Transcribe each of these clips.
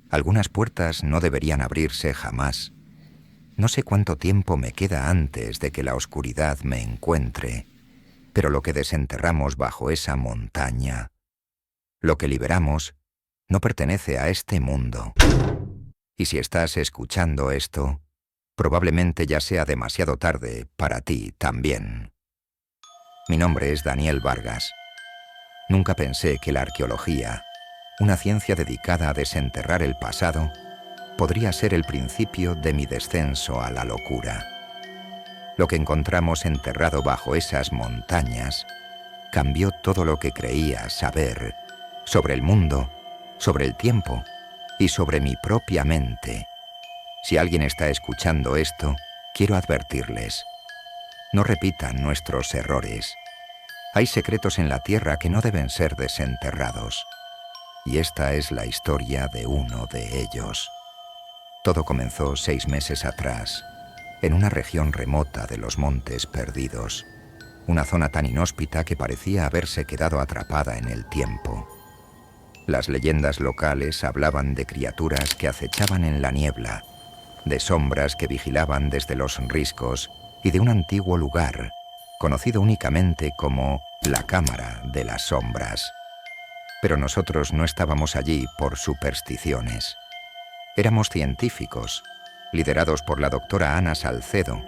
Algunas puertas no deberían abrirse jamás. No sé cuánto tiempo me queda antes de que la oscuridad me encuentre, pero lo que desenterramos bajo esa montaña, lo que liberamos, no pertenece a este mundo. Y si estás escuchando esto, probablemente ya sea demasiado tarde para ti también. Mi nombre es Daniel Vargas. Nunca pensé que la arqueología, una ciencia dedicada a desenterrar el pasado, podría ser el principio de mi descenso a la locura. Lo que encontramos enterrado bajo esas montañas cambió todo lo que creía saber sobre el mundo, sobre el tiempo y sobre mi propia mente. Si alguien está escuchando esto, quiero advertirles: no repitan nuestros errores. Hay secretos en la tierra que no deben ser desenterrados. Y esta es la historia de uno de ellos. Todo comenzó 6 meses atrás, en una región remota de los Montes Perdidos, una zona tan inhóspita que parecía haberse quedado atrapada en el tiempo. Las leyendas locales hablaban de criaturas que acechaban en la niebla, de sombras que vigilaban desde los riscos y de un antiguo lugar, conocido únicamente como la Cámara de las Sombras. Pero nosotros no estábamos allí por supersticiones. Éramos científicos, liderados por la doctora Ana Salcedo,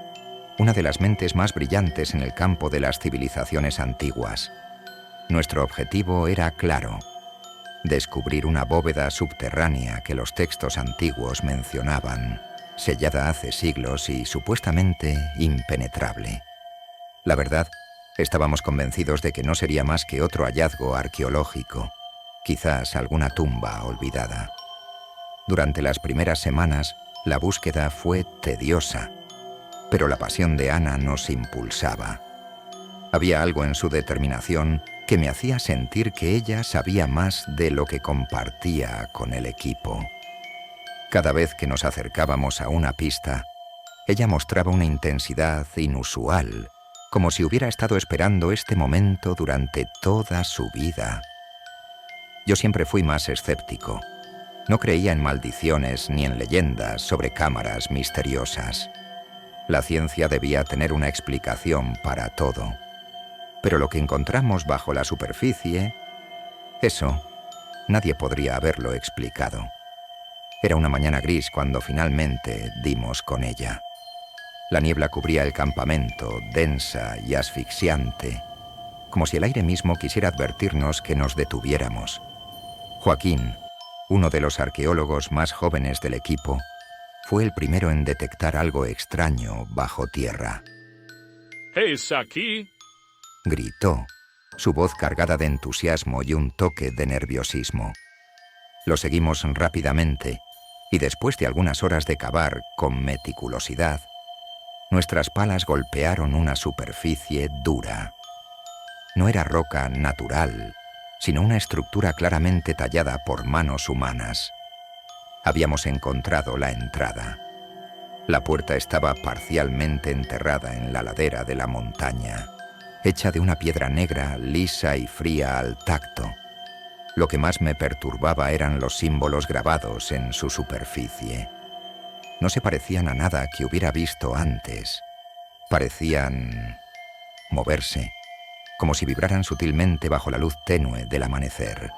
una de las mentes más brillantes en el campo de las civilizaciones antiguas. Nuestro objetivo era claro: descubrir una bóveda subterránea que los textos antiguos mencionaban, sellada hace siglos y supuestamente impenetrable. La verdad, estábamos convencidos de que no sería más que otro hallazgo arqueológico, quizás alguna tumba olvidada. Durante las primeras semanas, la búsqueda fue tediosa, pero la pasión de Ana nos impulsaba. Había algo en su determinación que me hacía sentir que ella sabía más de lo que compartía con el equipo. Cada vez que nos acercábamos a una pista, ella mostraba una intensidad inusual, como si hubiera estado esperando este momento durante toda su vida. Yo siempre fui más escéptico. No creía en maldiciones ni en leyendas sobre cámaras misteriosas. La ciencia debía tener una explicación para todo. Pero lo que encontramos bajo la superficie, eso, nadie podría haberlo explicado. Era una mañana gris cuando finalmente dimos con ella. La niebla cubría el campamento, densa y asfixiante, como si el aire mismo quisiera advertirnos que nos detuviéramos. Joaquín, uno de los arqueólogos más jóvenes del equipo, fue el primero en detectar algo extraño bajo tierra. ¿Es aquí? Gritó, su voz cargada de entusiasmo y un toque de nerviosismo. Lo seguimos rápidamente, y después de algunas horas de cavar con meticulosidad, nuestras palas golpearon una superficie dura. No era roca natural, sino una estructura claramente tallada por manos humanas. Habíamos encontrado la entrada. La puerta estaba parcialmente enterrada en la ladera de la montaña, hecha de una piedra negra, lisa y fría al tacto. Lo que más me perturbaba eran los símbolos grabados en su superficie. No se parecían a nada que hubiera visto antes. Parecían moverse, como si vibraran sutilmente bajo la luz tenue del amanecer.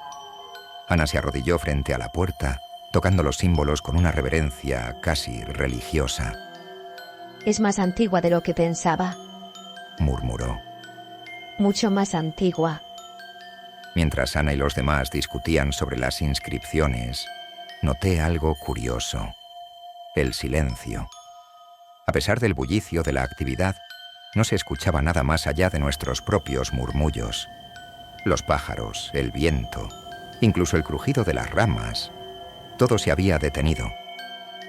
Ana se arrodilló frente a la puerta, tocando los símbolos con una reverencia casi religiosa. Es más antigua de lo que pensaba. Murmuró. Mucho más antigua. Mientras Ana y los demás discutían sobre las inscripciones, noté algo curioso: el silencio. A pesar del bullicio de la actividad, no se escuchaba nada más allá de nuestros propios murmullos. Los pájaros, el viento, incluso el crujido de las ramas, todo se había detenido.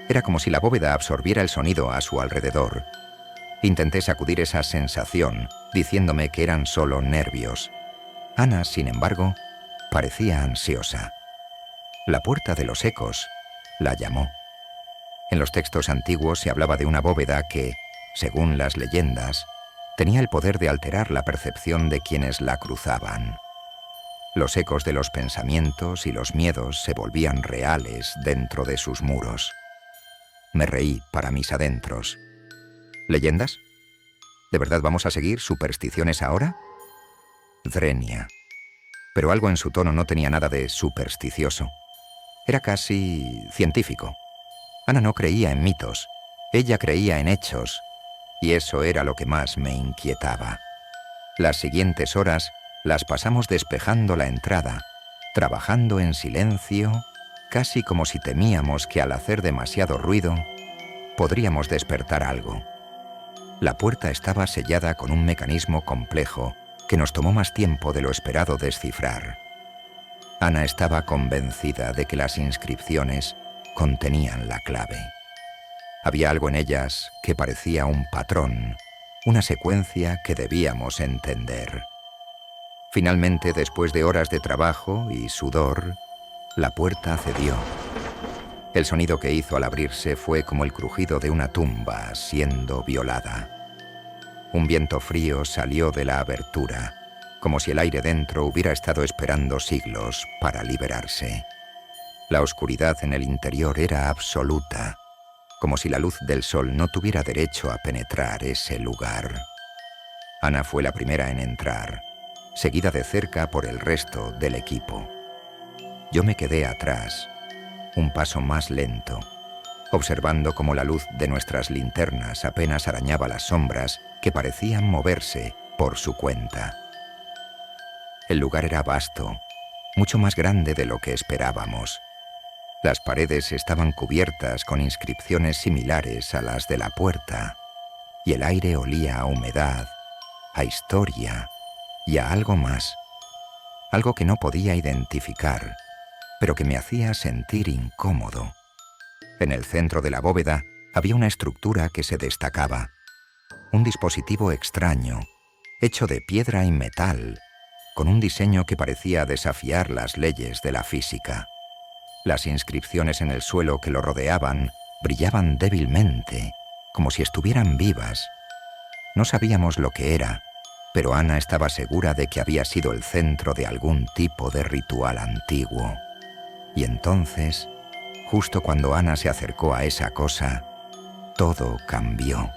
Era como si la bóveda absorbiera el sonido a su alrededor. Intenté sacudir esa sensación, diciéndome que eran solo nervios. Ana, sin embargo, parecía ansiosa. La puerta de los ecos la llamó. En los textos antiguos se hablaba de una bóveda que, según las leyendas, tenía el poder de alterar la percepción de quienes la cruzaban. Los ecos de los pensamientos y los miedos se volvían reales dentro de sus muros. Me reí para mis adentros. ¿Leyendas? ¿De verdad vamos a seguir supersticiones ahora? Drenia. Pero algo en su tono no tenía nada de supersticioso. Era casi científico. Ana no creía en mitos. Ella creía en hechos. Y eso era lo que más me inquietaba. Las siguientes horas las pasamos despejando la entrada, trabajando en silencio, casi como si temíamos que al hacer demasiado ruido podríamos despertar algo. La puerta estaba sellada con un mecanismo complejo que nos tomó más tiempo de lo esperado descifrar. Ana estaba convencida de que las inscripciones contenían la clave. Había algo en ellas que parecía un patrón, una secuencia que debíamos entender. Finalmente, después de horas de trabajo y sudor, la puerta cedió. El sonido que hizo al abrirse fue como el crujido de una tumba siendo violada. Un viento frío salió de la abertura, como si el aire dentro hubiera estado esperando siglos para liberarse. La oscuridad en el interior era absoluta, como si la luz del sol no tuviera derecho a penetrar ese lugar. Ana fue la primera en entrar, seguida de cerca por el resto del equipo. Yo me quedé atrás, un paso más lento, observando cómo la luz de nuestras linternas apenas arañaba las sombras que parecían moverse por su cuenta. El lugar era vasto, mucho más grande de lo que esperábamos. Las paredes estaban cubiertas con inscripciones similares a las de la puerta, y el aire olía a humedad, a historia y a algo más, algo que no podía identificar, pero que me hacía sentir incómodo. En el centro de la bóveda había una estructura que se destacaba, un dispositivo extraño, hecho de piedra y metal, con un diseño que parecía desafiar las leyes de la física. Las inscripciones en el suelo que lo rodeaban brillaban débilmente, como si estuvieran vivas. No sabíamos lo que era, pero Ana estaba segura de que había sido el centro de algún tipo de ritual antiguo. Y entonces, justo cuando Ana se acercó a esa cosa, todo cambió.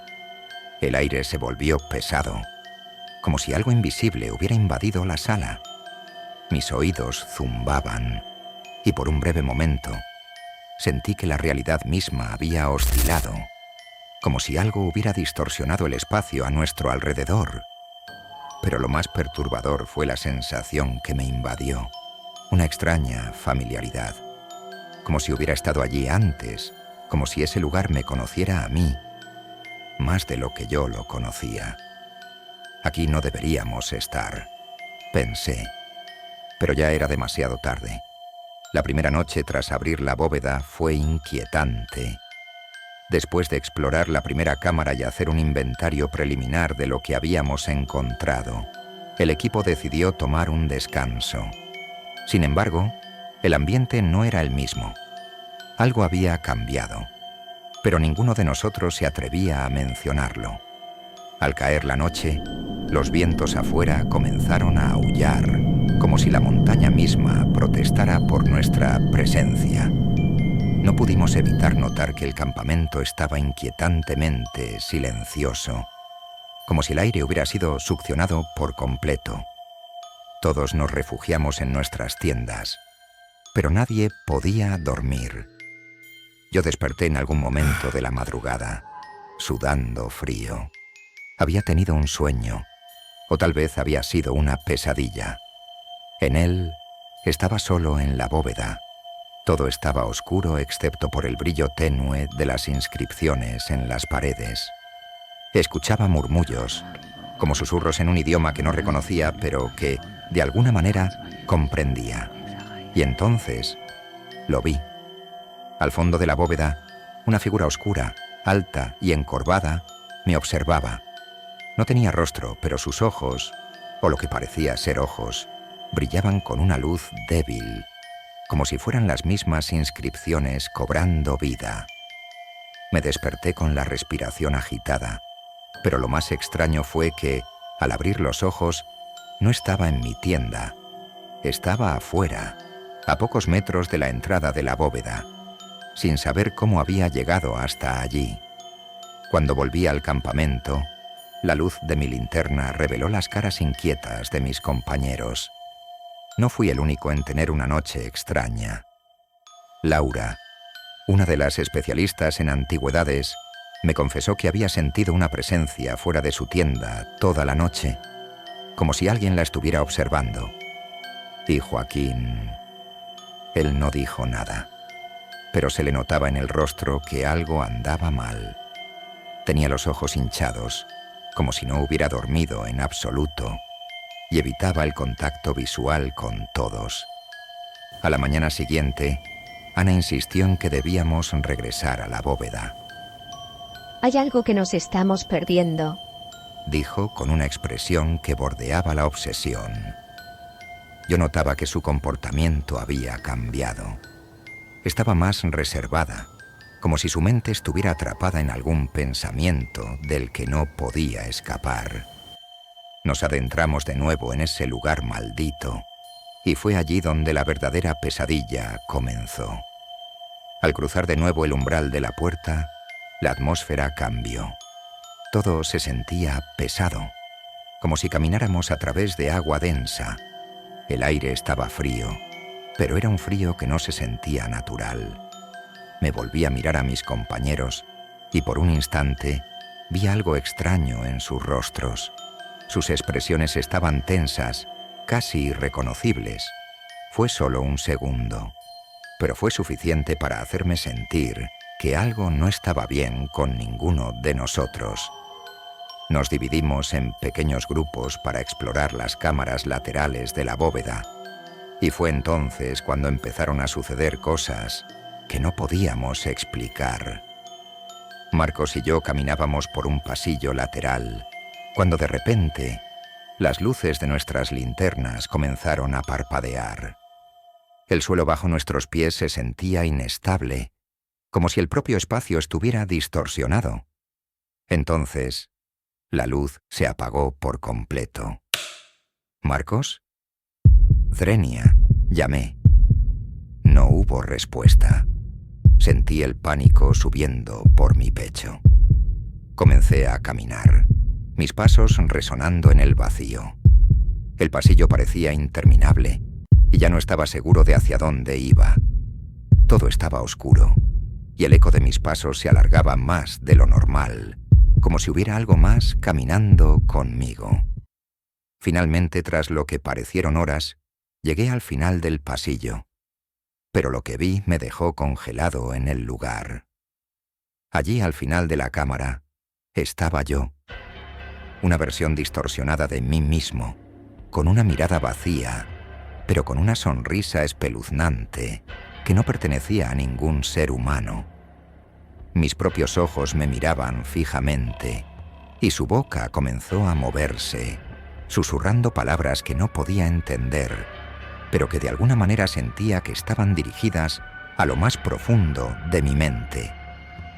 El aire se volvió pesado, como si algo invisible hubiera invadido la sala. Mis oídos zumbaban, y por un breve momento sentí que la realidad misma había oscilado, como si algo hubiera distorsionado el espacio a nuestro alrededor. Pero lo más perturbador fue la sensación que me invadió, una extraña familiaridad, como si hubiera estado allí antes, como si ese lugar me conociera a mí, más de lo que yo lo conocía. Aquí no deberíamos estar, pensé, pero ya era demasiado tarde. La primera noche tras abrir la bóveda fue inquietante. Después de explorar la primera cámara y hacer un inventario preliminar de lo que habíamos encontrado, el equipo decidió tomar un descanso. Sin embargo, el ambiente no era el mismo. Algo había cambiado, pero ninguno de nosotros se atrevía a mencionarlo. Al caer la noche, los vientos afuera comenzaron a aullar, como si la montaña misma protestara por nuestra presencia. No pudimos evitar notar que el campamento estaba inquietantemente silencioso, como si el aire hubiera sido succionado por completo. Todos nos refugiamos en nuestras tiendas, pero nadie podía dormir. Yo desperté en algún momento de la madrugada, sudando frío. Había tenido un sueño, o tal vez había sido una pesadilla. En él estaba solo en la bóveda. Todo estaba oscuro excepto por el brillo tenue de las inscripciones en las paredes. Escuchaba murmullos, como susurros en un idioma que no reconocía, pero que, de alguna manera, comprendía. Y entonces, lo vi. Al fondo de la bóveda, una figura oscura, alta y encorvada, me observaba. No tenía rostro, pero sus ojos, o lo que parecía ser ojos, brillaban con una luz débil, como si fueran las mismas inscripciones cobrando vida. Me desperté con la respiración agitada, pero lo más extraño fue que, al abrir los ojos, no estaba en mi tienda. estaba afuera, a pocos metros de la entrada de la bóveda, sin saber cómo había llegado hasta allí. Cuando volví al campamento, la luz de mi linterna reveló las caras inquietas de mis compañeros. No fui el único en tener una noche extraña. Laura, una de las especialistas en antigüedades, me confesó que había sentido una presencia fuera de su tienda toda la noche, como si alguien la estuviera observando. Y Joaquín... Él no dijo nada, pero se le notaba en el rostro que algo andaba mal. Tenía los ojos hinchados, como si no hubiera dormido en absoluto, y evitaba el contacto visual con todos. A la mañana siguiente, Ana insistió en que debíamos regresar a la bóveda. Hay algo que nos estamos perdiendo, Dijo con una expresión que bordeaba la obsesión. Yo notaba que su comportamiento había cambiado. Estaba más reservada, como si su mente estuviera atrapada en algún pensamiento del que no podía escapar. Nos adentramos de nuevo en ese lugar maldito, y fue allí donde la verdadera pesadilla comenzó. Al cruzar de nuevo el umbral de la puerta, la atmósfera cambió. Todo se sentía pesado, como si camináramos a través de agua densa. El aire estaba frío, pero era un frío que no se sentía natural. Me volví a mirar a mis compañeros y por un instante vi algo extraño en sus rostros. Sus expresiones estaban tensas, casi irreconocibles. Fue solo un segundo, pero fue suficiente para hacerme sentir que algo no estaba bien con ninguno de nosotros. Nos dividimos en pequeños grupos para explorar las cámaras laterales de la bóveda, y fue entonces cuando empezaron a suceder cosas que no podíamos explicar. Marcos y yo caminábamos por un pasillo lateral, cuando de repente las luces de nuestras linternas comenzaron a parpadear. El suelo bajo nuestros pies se sentía inestable, como si el propio espacio estuviera distorsionado. Entonces, la luz se apagó por completo. ¿Marcos? Zrenia, llamé. No hubo respuesta. Sentí el pánico subiendo por mi pecho. Comencé a caminar, mis pasos resonando en el vacío. El pasillo parecía interminable y ya no estaba seguro de hacia dónde iba. Todo estaba oscuro y el eco de mis pasos se alargaba más de lo normal, como si hubiera algo más caminando conmigo. Finalmente, tras lo que parecieron horas, llegué al final del pasillo, pero lo que vi me dejó congelado en el lugar. Allí, al final de la cámara, estaba yo, una versión distorsionada de mí mismo, con una mirada vacía, pero con una sonrisa espeluznante que no pertenecía a ningún ser humano. Mis propios ojos me miraban fijamente, y su boca comenzó a moverse, susurrando palabras que no podía entender, pero que de alguna manera sentía que estaban dirigidas a lo más profundo de mi mente.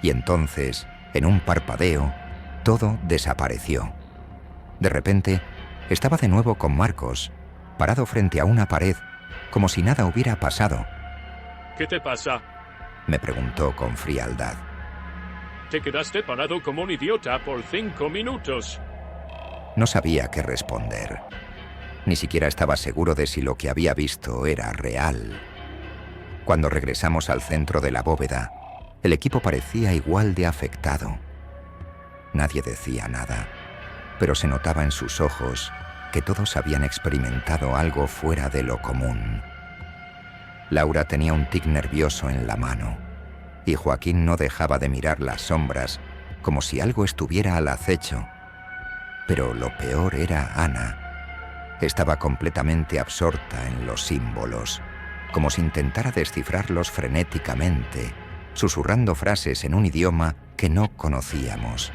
Y entonces, en un parpadeo, todo desapareció. De repente, estaba de nuevo con Marcos, parado frente a una pared, como si nada hubiera pasado. ¿Qué te pasa? Me preguntó con frialdad. Te quedaste parado como un idiota por 5 minutos. No sabía qué responder. Ni siquiera estaba seguro de si lo que había visto era real. Cuando regresamos al centro de la bóveda, el equipo parecía igual de afectado. Nadie decía nada, pero se notaba en sus ojos que todos habían experimentado algo fuera de lo común. Laura tenía un tic nervioso en la mano, y Joaquín no dejaba de mirar las sombras como si algo estuviera al acecho. Pero lo peor era Ana. Estaba completamente absorta en los símbolos, como si intentara descifrarlos frenéticamente, susurrando frases en un idioma que no conocíamos.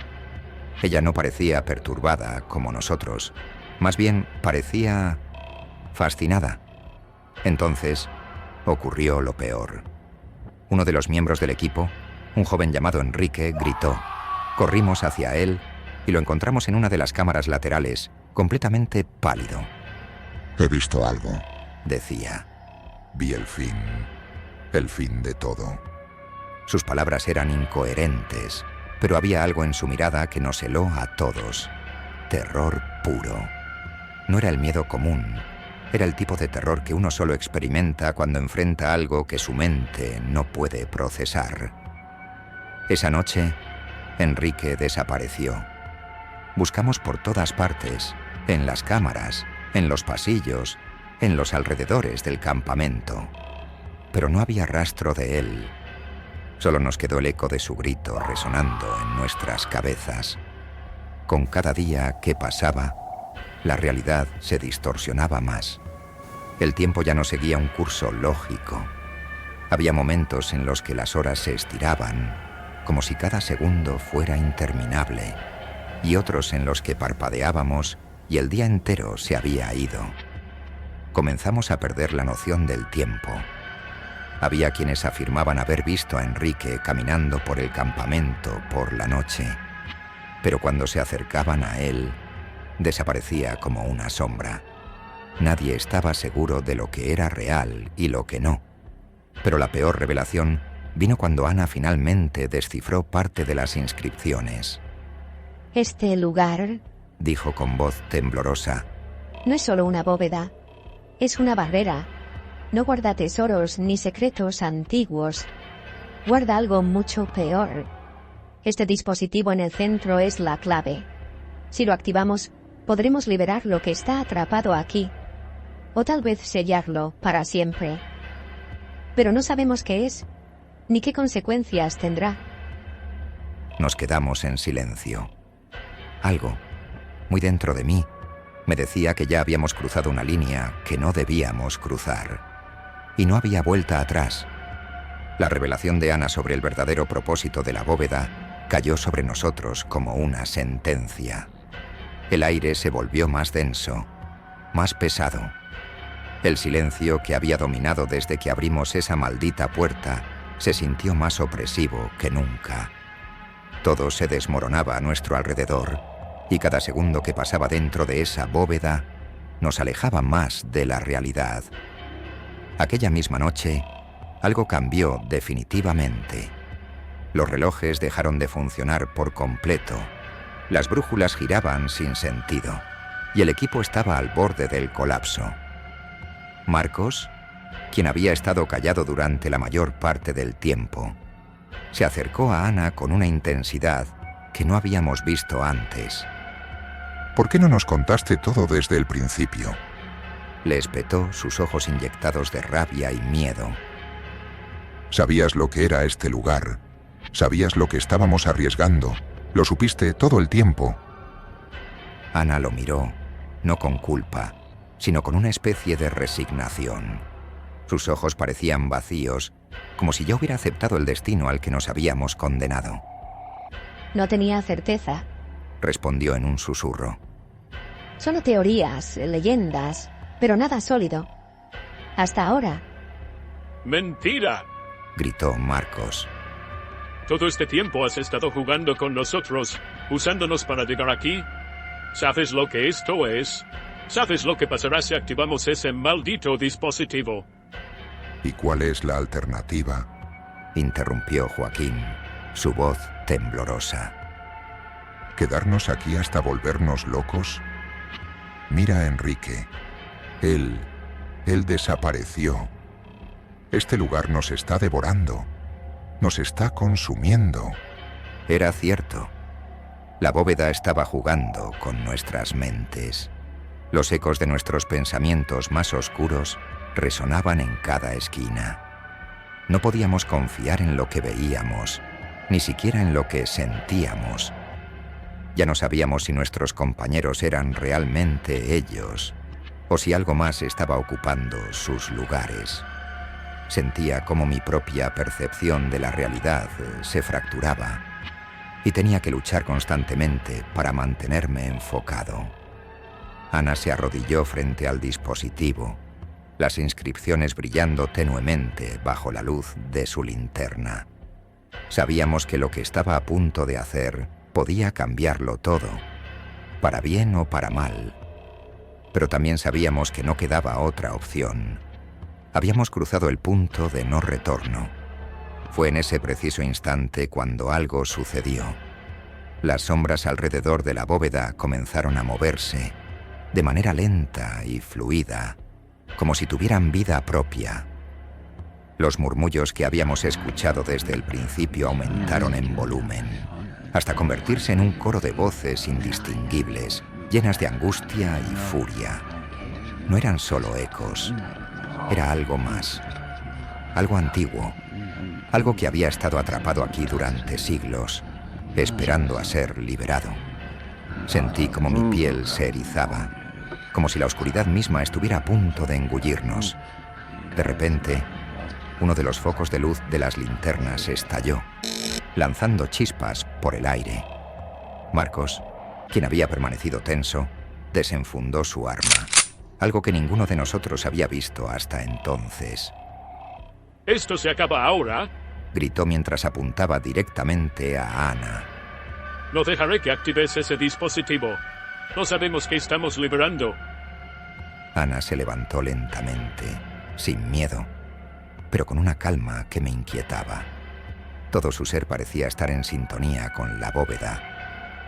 Ella no parecía perturbada como nosotros, más bien parecía fascinada. Entonces ocurrió lo peor. Uno de los miembros del equipo, un joven llamado Enrique, gritó. Corrimos hacia él y lo encontramos en una de las cámaras laterales, completamente pálido. He visto algo. decía. Vi el fin de todo. Sus palabras eran incoherentes, pero había algo en su mirada que nos heló a todos. Terror puro. No era el miedo común, era el tipo de terror que uno solo experimenta cuando enfrenta algo que su mente no puede procesar. Esa noche, Enrique desapareció. Buscamos por todas partes, en las cámaras, en los pasillos, en los alrededores del campamento. Pero no había rastro de él. Solo nos quedó el eco de su grito resonando en nuestras cabezas. Con cada día que pasaba, la realidad se distorsionaba más. El tiempo ya no seguía un curso lógico. Había momentos en los que las horas se estiraban, como si cada segundo fuera interminable, y otros en los que parpadeábamos y el día entero se había ido. Comenzamos a perder la noción del tiempo. Había quienes afirmaban haber visto a Enrique caminando por el campamento por la noche, pero cuando se acercaban a él, desaparecía como una sombra. Nadie estaba seguro de lo que era real y lo que no. Pero la peor revelación vino cuando Ana finalmente descifró parte de las inscripciones. Este lugar, dijo con voz temblorosa, no es solo una bóveda, es una barrera. No guarda tesoros ni secretos antiguos. Guarda algo mucho peor. Este dispositivo en el centro es la clave. Si lo activamos, podremos liberar lo que está atrapado aquí, o tal vez sellarlo para siempre. Pero no sabemos qué es, ni qué consecuencias tendrá. Nos quedamos en silencio. Algo, muy dentro de mí, me decía que ya habíamos cruzado una línea que no debíamos cruzar. Y no había vuelta atrás. La revelación de Ana sobre el verdadero propósito de la bóveda cayó sobre nosotros como una sentencia. El aire se volvió más denso, más pesado. El silencio que había dominado desde que abrimos esa maldita puerta se sintió más opresivo que nunca. Todo se desmoronaba a nuestro alrededor, y cada segundo que pasaba dentro de esa bóveda nos alejaba más de la realidad. Aquella misma noche, algo cambió definitivamente. Los relojes dejaron de funcionar por completo. Las brújulas giraban sin sentido, y el equipo estaba al borde del colapso. Marcos, quien había estado callado durante la mayor parte del tiempo, se acercó a Ana con una intensidad que no habíamos visto antes. ¿Por qué no nos contaste todo desde el principio? Le espetó, sus ojos inyectados de rabia y miedo. Sabías lo que era este lugar. Sabías lo que estábamos arriesgando. Lo supiste todo el tiempo. Ana lo miró, no con culpa, sino con una especie de resignación. Sus ojos parecían vacíos, como si yo hubiera aceptado el destino al que nos habíamos condenado. No tenía certeza. Respondió en un susurro. Solo teorías, leyendas, pero nada sólido. Hasta ahora. ¡Mentira! Gritó Marcos. Todo este tiempo has estado jugando con nosotros, usándonos para llegar aquí. ¿Sabes lo que esto es? ¿Sabes lo que pasará si activamos ese maldito dispositivo? ¿Y cuál es la alternativa? Interrumpió Joaquín, su voz temblorosa. ¿Quedarnos aquí hasta volvernos locos? Mira a Enrique. Él desapareció. Este lugar nos está devorando. Nos está consumiendo. Era cierto. La bóveda estaba jugando con nuestras mentes. Los ecos de nuestros pensamientos más oscuros resonaban en cada esquina. No podíamos confiar en lo que veíamos, ni siquiera en lo que sentíamos. Ya no sabíamos si nuestros compañeros eran realmente ellos, o si algo más estaba ocupando sus lugares. Sentía cómo mi propia percepción de la realidad se fracturaba, y tenía que luchar constantemente para mantenerme enfocado. Ana se arrodilló frente al dispositivo, las inscripciones brillando tenuemente bajo la luz de su linterna. Sabíamos que lo que estaba a punto de hacer podía cambiarlo todo, para bien o para mal. Pero también sabíamos que no quedaba otra opción. Habíamos cruzado el punto de no retorno. Fue en ese preciso instante cuando algo sucedió. Las sombras alrededor de la bóveda comenzaron a moverse, de manera lenta y fluida, como si tuvieran vida propia. Los murmullos que habíamos escuchado desde el principio aumentaron en volumen, hasta convertirse en un coro de voces indistinguibles, llenas de angustia y furia. No eran solo ecos, era algo más, algo antiguo, algo que había estado atrapado aquí durante siglos, esperando a ser liberado. Sentí como mi piel se erizaba, como si la oscuridad misma estuviera a punto de engullirnos. De repente, uno de los focos de luz de las linternas estalló, lanzando chispas por el aire. Marcos, quien había permanecido tenso, desenfundó su arma, algo que ninguno de nosotros había visto hasta entonces. ¿Esto se acaba ahora? Gritó mientras apuntaba directamente a Ana. No dejaré que actives ese dispositivo. No sabemos qué estamos liberando. Ana se levantó lentamente, sin miedo, pero con una calma que me inquietaba. Todo su ser parecía estar en sintonía con la bóveda,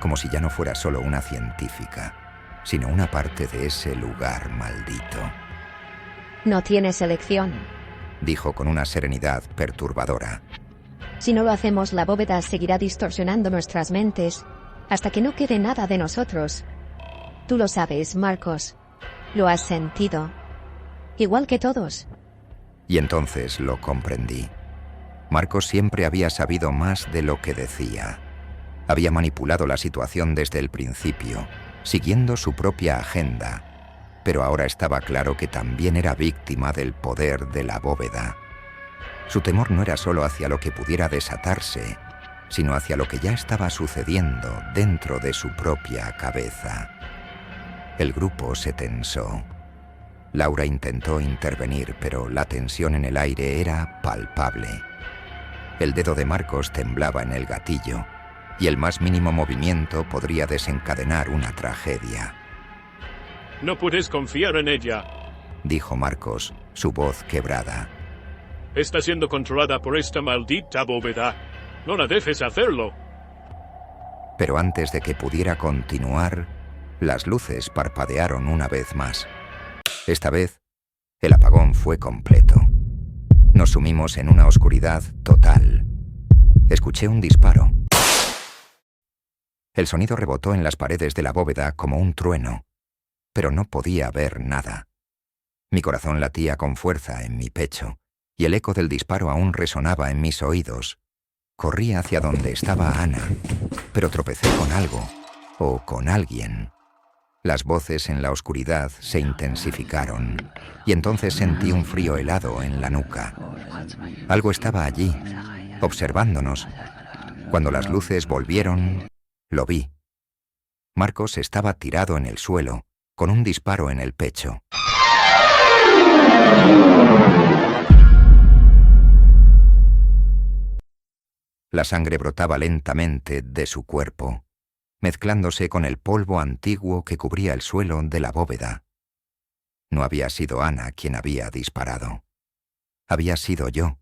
como si ya no fuera solo una científica, sino una parte de ese lugar maldito. No tienes elección. Dijo con una serenidad perturbadora. Si no lo hacemos, la bóveda seguirá distorsionando nuestras mentes hasta que no quede nada de nosotros. Tú lo sabes, Marcos. Lo has sentido. Igual que todos. Y entonces lo comprendí. Marcos siempre había sabido más de lo que decía. Había manipulado la situación desde el principio, siguiendo su propia agenda, pero ahora estaba claro que también era víctima del poder de la bóveda. Su temor no era solo hacia lo que pudiera desatarse, sino hacia lo que ya estaba sucediendo dentro de su propia cabeza. El grupo se tensó. Laura intentó intervenir, pero la tensión en el aire era palpable. El dedo de Marcos temblaba en el gatillo, y el más mínimo movimiento podría desencadenar una tragedia. No puedes confiar en ella, dijo Marcos, su voz quebrada. Está siendo controlada por esta maldita bóveda. No la dejes hacerlo. Pero antes de que pudiera continuar, las luces parpadearon una vez más. Esta vez, el apagón fue completo. Nos sumimos en una oscuridad total. Escuché un disparo. El sonido rebotó en las paredes de la bóveda como un trueno, pero no podía ver nada. Mi corazón latía con fuerza en mi pecho, y el eco del disparo aún resonaba en mis oídos. Corrí hacia donde estaba Ana, pero tropecé con algo, o con alguien. Las voces en la oscuridad se intensificaron, y entonces sentí un frío helado en la nuca. Algo estaba allí, observándonos. Cuando las luces volvieron, lo vi. Marcos estaba tirado en el suelo, con un disparo en el pecho. La sangre brotaba lentamente de su cuerpo, mezclándose con el polvo antiguo que cubría el suelo de la bóveda. No había sido Ana quien había disparado. Había sido yo.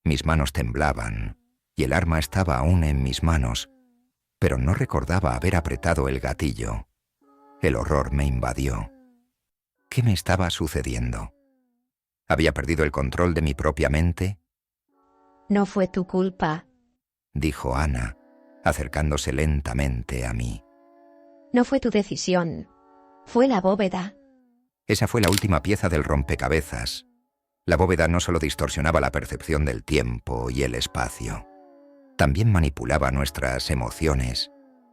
Mis manos temblaban, y el arma estaba aún en mis manos, pero no recordaba haber apretado el gatillo. El horror me invadió. ¿Qué me estaba sucediendo? ¿Había perdido el control de mi propia mente? No fue tu culpa, dijo Ana, acercándose lentamente a mí. No fue tu decisión. Fue la bóveda. Esa fue la última pieza del rompecabezas. La bóveda no solo distorsionaba la percepción del tiempo y el espacio, también manipulaba nuestras emociones,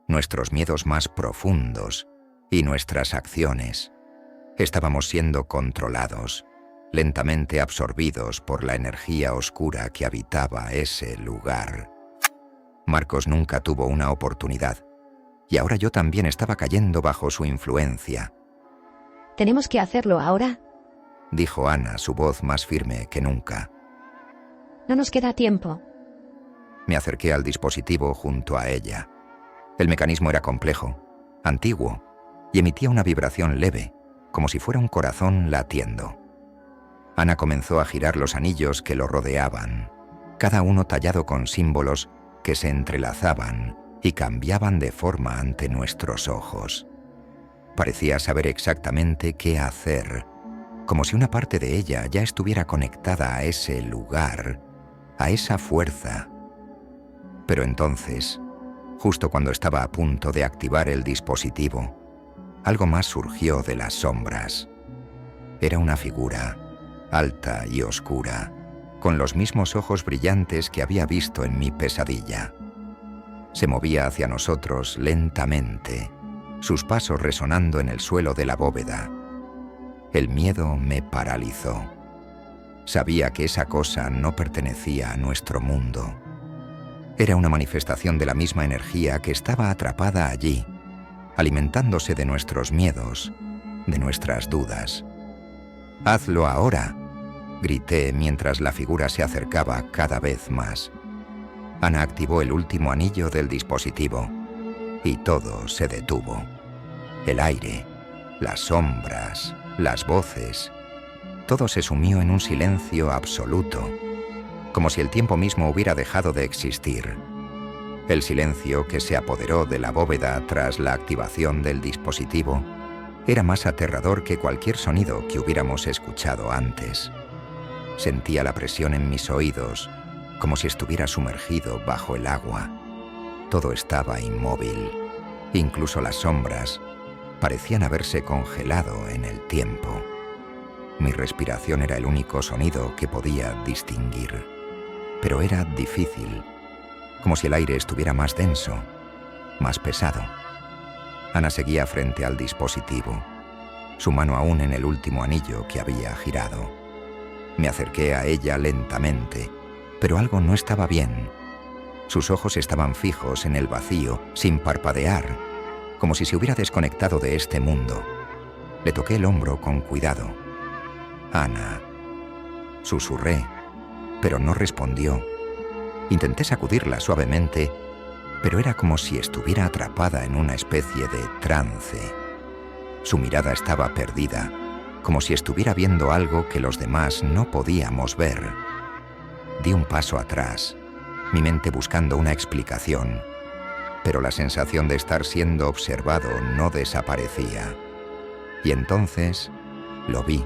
nuestros miedos más profundos y nuestras acciones. Estábamos siendo controlados, lentamente absorbidos por la energía oscura que habitaba ese lugar. Marcos nunca tuvo una oportunidad, y ahora yo también estaba cayendo bajo su influencia. ¿Tenemos que hacerlo ahora? Dijo Ana, su voz más firme que nunca. No nos queda tiempo. Me acerqué al dispositivo junto a ella. El mecanismo era complejo, antiguo, y emitía una vibración leve, como si fuera un corazón latiendo. Ana comenzó a girar los anillos que lo rodeaban, cada uno tallado con símbolos que se entrelazaban y cambiaban de forma ante nuestros ojos. Parecía saber exactamente qué hacer, como si una parte de ella ya estuviera conectada a ese lugar, a esa fuerza. Pero entonces, justo cuando estaba a punto de activar el dispositivo, algo más surgió de las sombras. Era una figura, alta y oscura, con los mismos ojos brillantes que había visto en mi pesadilla. Se movía hacia nosotros lentamente, sus pasos resonando en el suelo de la bóveda. El miedo me paralizó. Sabía que esa cosa no pertenecía a nuestro mundo. Era una manifestación de la misma energía que estaba atrapada allí, alimentándose de nuestros miedos, de nuestras dudas. «¡Hazlo ahora!», grité mientras la figura se acercaba cada vez más. Ana activó el último anillo del dispositivo y todo se detuvo. El aire, las sombras, las voces, todo se sumió en un silencio absoluto, como si el tiempo mismo hubiera dejado de existir. El silencio que se apoderó de la bóveda tras la activación del dispositivo era más aterrador que cualquier sonido que hubiéramos escuchado antes. Sentía la presión en mis oídos, como si estuviera sumergido bajo el agua. Todo estaba inmóvil. Incluso las sombras parecían haberse congelado en el tiempo. Mi respiración era el único sonido que podía distinguir. Pero era difícil, como si el aire estuviera más denso, más pesado. Ana seguía frente al dispositivo, su mano aún en el último anillo que había girado. Me acerqué a ella lentamente, pero algo no estaba bien. Sus ojos estaban fijos en el vacío, sin parpadear, como si se hubiera desconectado de este mundo. Le toqué el hombro con cuidado. «Ana», susurré, pero no respondió. Intenté sacudirla suavemente, pero era como si estuviera atrapada en una especie de trance. Su mirada estaba perdida, como si estuviera viendo algo que los demás no podíamos ver. Di un paso atrás, mi mente buscando una explicación, pero la sensación de estar siendo observado no desaparecía. Y entonces lo vi.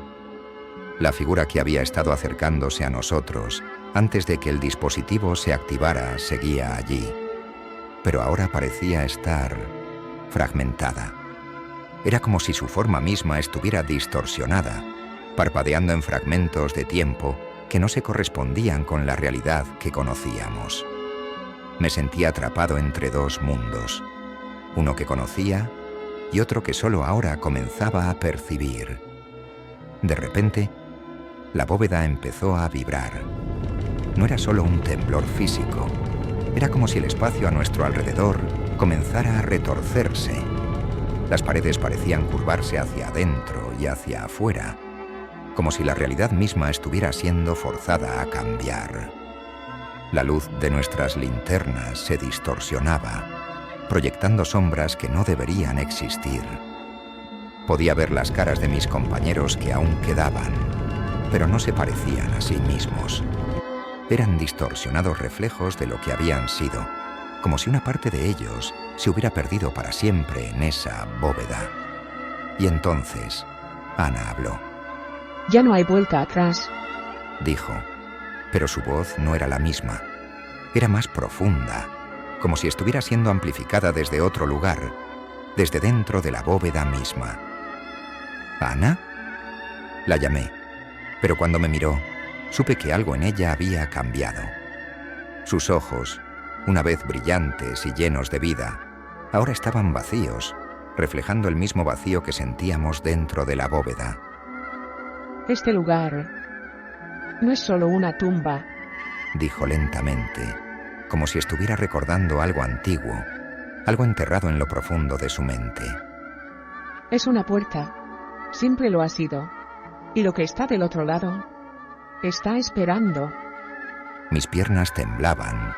La figura que había estado acercándose a nosotros antes de que el dispositivo se activara seguía allí, pero ahora parecía estar fragmentada. Era como si su forma misma estuviera distorsionada, parpadeando en fragmentos de tiempo que no se correspondían con la realidad que conocíamos. Me sentía atrapado entre dos mundos, uno que conocía y otro que solo ahora comenzaba a percibir. De repente, la bóveda empezó a vibrar. No era solo un temblor físico, era como si el espacio a nuestro alrededor comenzara a retorcerse. Las paredes parecían curvarse hacia adentro y hacia afuera, como si la realidad misma estuviera siendo forzada a cambiar. La luz de nuestras linternas se distorsionaba, proyectando sombras que no deberían existir. Podía ver las caras de mis compañeros que aún quedaban, pero no se parecían a sí mismos. Eran distorsionados reflejos de lo que habían sido, como si una parte de ellos se hubiera perdido para siempre en esa bóveda. Y entonces, Ana habló. «Ya no hay vuelta atrás», dijo, pero su voz no era la misma. Era más profunda, como si estuviera siendo amplificada desde otro lugar, desde dentro de la bóveda misma. «¿Ana?», la llamé, pero cuando me miró, supe que algo en ella había cambiado. Sus ojos, una vez brillantes y llenos de vida, ahora estaban vacíos, reflejando el mismo vacío que sentíamos dentro de la bóveda. «Este lugar no es solo una tumba», dijo lentamente, como si estuviera recordando algo antiguo, algo enterrado en lo profundo de su mente. «Es una puerta. Siempre lo ha sido. Y lo que está del otro lado está esperando». Mis piernas temblaban.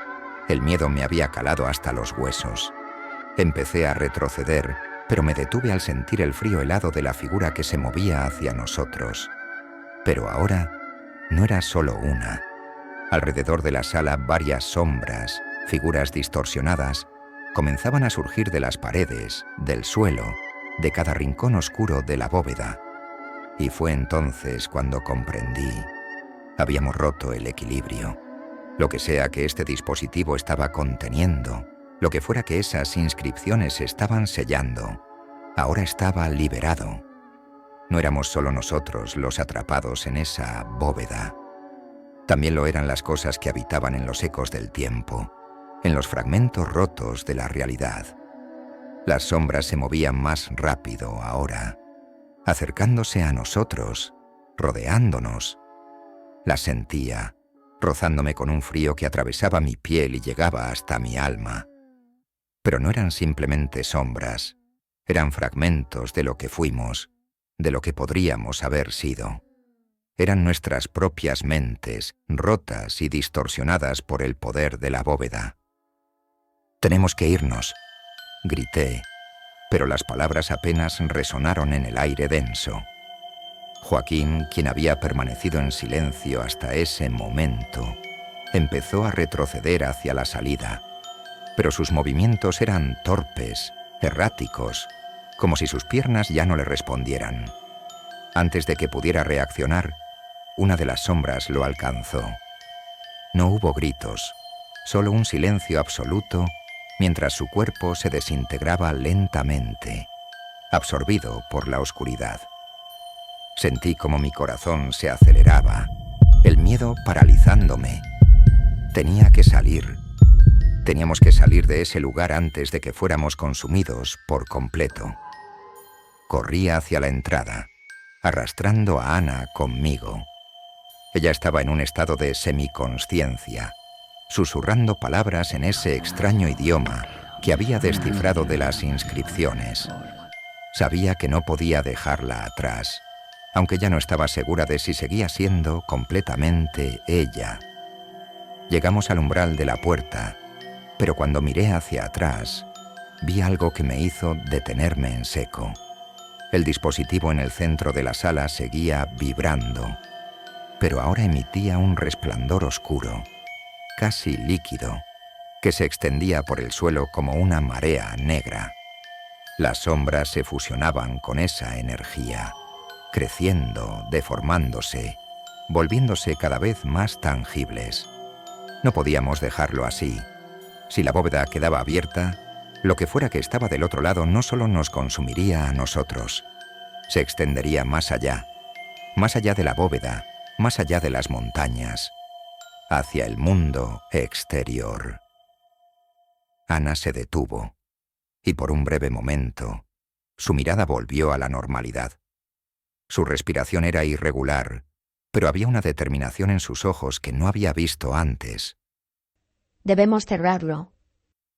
El miedo me había calado hasta los huesos. Empecé a retroceder, pero me detuve al sentir el frío helado de la figura que se movía hacia nosotros. Pero ahora no era solo una. Alrededor de la sala varias sombras, figuras distorsionadas, comenzaban a surgir de las paredes, del suelo, de cada rincón oscuro de la bóveda. Y fue entonces cuando comprendí. Habíamos roto el equilibrio. Lo que sea que este dispositivo estaba conteniendo, lo que fuera que esas inscripciones estaban sellando, ahora estaba liberado. No éramos solo nosotros los atrapados en esa bóveda. También lo eran las cosas que habitaban en los ecos del tiempo, en los fragmentos rotos de la realidad. Las sombras se movían más rápido ahora, acercándose a nosotros, rodeándonos. Las sentía, rozándome con un frío que atravesaba mi piel y llegaba hasta mi alma. Pero no eran simplemente sombras, eran fragmentos de lo que fuimos, de lo que podríamos haber sido. Eran nuestras propias mentes, rotas y distorsionadas por el poder de la bóveda. «Tenemos que irnos», grité, pero las palabras apenas resonaron en el aire denso. Joaquín, quien había permanecido en silencio hasta ese momento, empezó a retroceder hacia la salida, pero sus movimientos eran torpes, erráticos, como si sus piernas ya no le respondieran. Antes de que pudiera reaccionar, una de las sombras lo alcanzó. No hubo gritos, solo un silencio absoluto mientras su cuerpo se desintegraba lentamente, absorbido por la oscuridad. Sentí como mi corazón se aceleraba, el miedo paralizándome. Tenía que salir. Teníamos que salir de ese lugar antes de que fuéramos consumidos por completo. Corrí hacia la entrada, arrastrando a Ana conmigo. Ella estaba en un estado de semiconsciencia, susurrando palabras en ese extraño idioma que había descifrado de las inscripciones. Sabía que no podía dejarla atrás, aunque ya no estaba segura de si seguía siendo completamente ella. Llegamos al umbral de la puerta, pero cuando miré hacia atrás, vi algo que me hizo detenerme en seco. El dispositivo en el centro de la sala seguía vibrando, pero ahora emitía un resplandor oscuro, casi líquido, que se extendía por el suelo como una marea negra. Las sombras se fusionaban con esa energía, creciendo, deformándose, volviéndose cada vez más tangibles. No podíamos dejarlo así. Si la bóveda quedaba abierta, lo que fuera que estaba del otro lado no solo nos consumiría a nosotros, se extendería más allá de la bóveda, más allá de las montañas, hacia el mundo exterior. Ana se detuvo, y por un breve momento, su mirada volvió a la normalidad. Su respiración era irregular, pero había una determinación en sus ojos que no había visto antes. Debemos cerrarlo,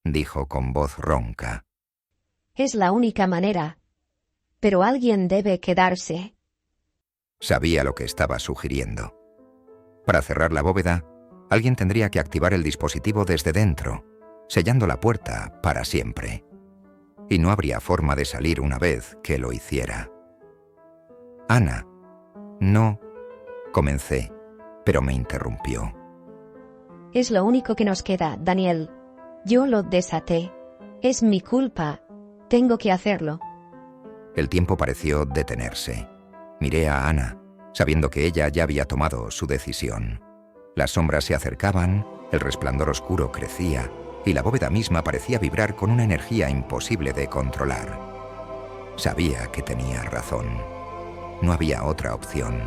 dijo con voz ronca. Es la única manera. Pero alguien debe quedarse. Sabía lo que estaba sugiriendo. Para cerrar la bóveda, alguien tendría que activar el dispositivo desde dentro, sellando la puerta para siempre. Y no habría forma de salir una vez que lo hiciera. Ana, no, comencé, pero me interrumpió. Es lo único que nos queda, Daniel. Yo lo desaté. Es mi culpa. Tengo que hacerlo. El tiempo pareció detenerse. Miré a Ana, sabiendo que ella ya había tomado su decisión. Las sombras se acercaban, el resplandor oscuro crecía, y la bóveda misma parecía vibrar con una energía imposible de controlar. Sabía que tenía razón. No había otra opción.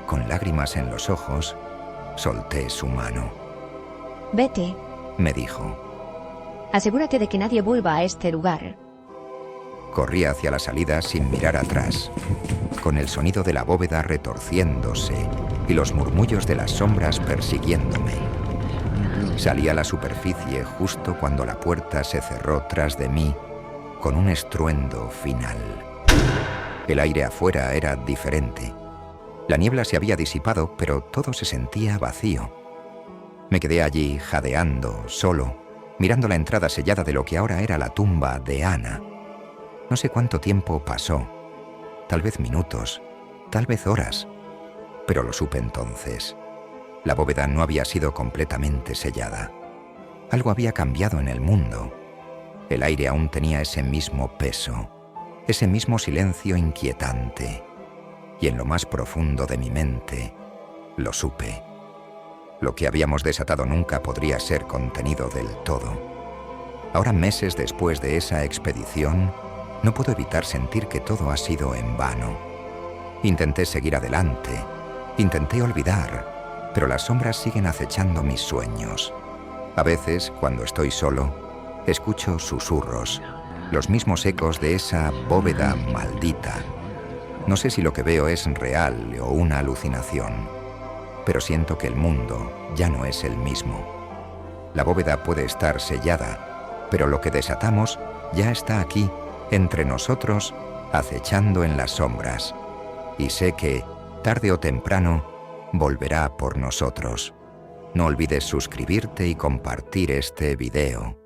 Con lágrimas en los ojos, solté su mano. Vete, me dijo. Asegúrate de que nadie vuelva a este lugar. Corrí hacia la salida sin mirar atrás, con el sonido de la bóveda retorciéndose y los murmullos de las sombras persiguiéndome. Salí a la superficie justo cuando la puerta se cerró tras de mí con un estruendo final. El aire afuera era diferente. La niebla se había disipado, pero todo se sentía vacío. Me quedé allí jadeando, solo, mirando la entrada sellada de lo que ahora era la tumba de Ana. No sé cuánto tiempo pasó, tal vez minutos, tal vez horas, pero lo supe entonces. La bóveda no había sido completamente sellada. Algo había cambiado en el mundo. El aire aún tenía ese mismo peso, ese mismo silencio inquietante. Y en lo más profundo de mi mente, lo supe. Lo que habíamos desatado nunca podría ser contenido del todo. Ahora, meses después de esa expedición, no puedo evitar sentir que todo ha sido en vano. Intenté seguir adelante, intenté olvidar, pero las sombras siguen acechando mis sueños. A veces, cuando estoy solo, escucho susurros, los mismos ecos de esa bóveda maldita. No sé si lo que veo es real o una alucinación, pero siento que el mundo ya no es el mismo. La bóveda puede estar sellada, pero lo que desatamos ya está aquí, entre nosotros, acechando en las sombras. Y sé que, tarde o temprano, volverá por nosotros. No olvides suscribirte y compartir este video.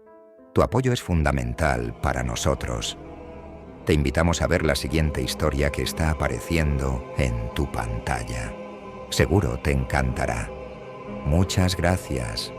Tu apoyo es fundamental para nosotros. Te invitamos a ver la siguiente historia que está apareciendo en tu pantalla. Seguro te encantará. Muchas gracias.